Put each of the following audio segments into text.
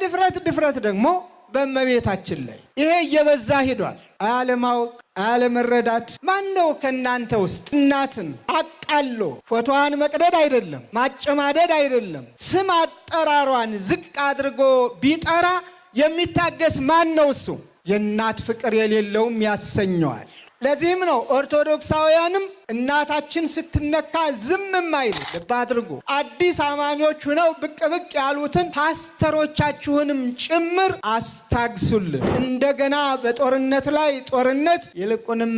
ድፍረት ደግሞ በእመቤታችን ላይ ይሄ እየበዛ ሄዷል። አለማወቅ አለመረዳት። ማን ነው ከናንተ ውስጥ እናትን አቃሎ ፎቶዋን መቅደድ አይደለም ማጨማደድ አይደለም ስም አጠራሯን ዝቅ አድርጎ ቢጠራ የሚታገስ ማን ነው? እሱ የእናት ፍቅር የሌለውም ያሰኘዋል። ለዚህም ነው ኦርቶዶክሳውያንም እናታችን ስትነካ ዝም ማይሉ። ልብ አድርጉ። አዲስ አማኞች ሆነው ብቅ ያሉትን ፓስተሮቻችሁንም ጭምር አስታግሱልን። እንደገና በጦርነት ላይ ጦርነት፣ ይልቁንም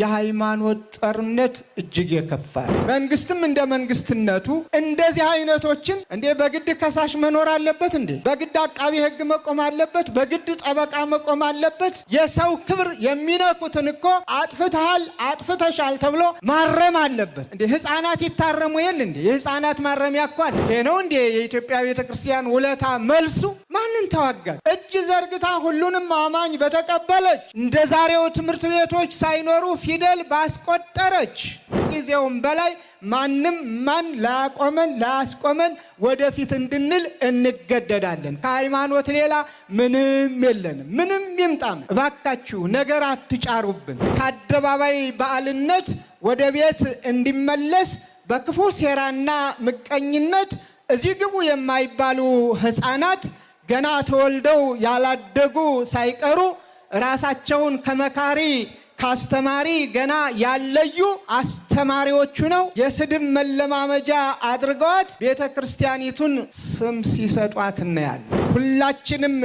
የሃይማኖት ጦርነት እጅግ የከፋ። መንግስትም እንደ መንግስትነቱ እንደዚህ አይነቶችን እንዴ በግድ ከሳሽ መኖር አለበት እንዴ? በግድ አቃቢ ሕግ መቆም አለበት? በግድ ጠበቃ መቆም አለበት? የሰው ክብር የሚነኩትን እኮ አጥፍተሃል አጥፍተሻል ተብሎ ማረም አለበት እንዴ? ህፃናት ይታረሙ የለ እንዴ? የህፃናት ማረሚያ እኮ አለ። ነው እንዴ? የኢትዮጵያ ቤተክርስቲያን ውለታ መልሱ ማንን ተዋጋች? እጅ ዘርግታ ሁሉንም አማኝ በተቀበለች፣ እንደ ዛሬው ትምህርት ቤቶች ሳይኖሩ ፊደል ባስቆጠረች፣ ጊዜውም በላይ ማንም ማን ላያስቆመን ወደፊት እንድንል እንገደዳለን። ከሃይማኖት ሌላ ምንም የለንም። ምንም ይምጣም እባካችሁ ነገር አትጫሩብን። ከአደባባይ በዓልነት ወደ ቤት እንዲመለስ በክፉ ሴራና ምቀኝነት እዚህ ግቡ የማይባሉ ህፃናት ገና ተወልደው ያላደጉ ሳይቀሩ ራሳቸውን ከመካሪ ካስተማሪ ገና ያለዩ አስተማሪዎቹ ነው የስድብ መለማመጃ አድርገዋት ቤተክርስቲያኒቱን ስም ሲሰጧት እናያለን። ሁላችንም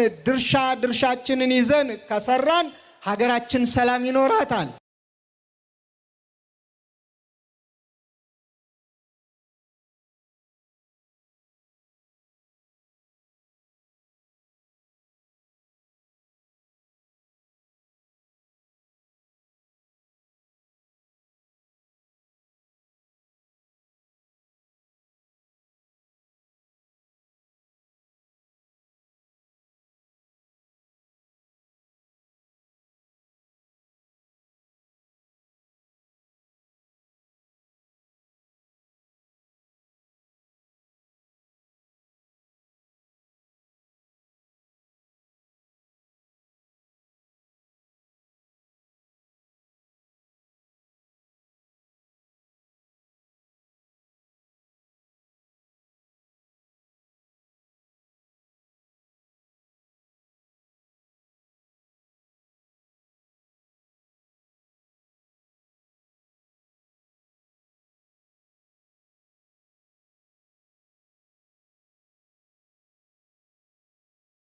ድርሻችንን ይዘን ከሰራን ሀገራችን ሰላም ይኖራታል።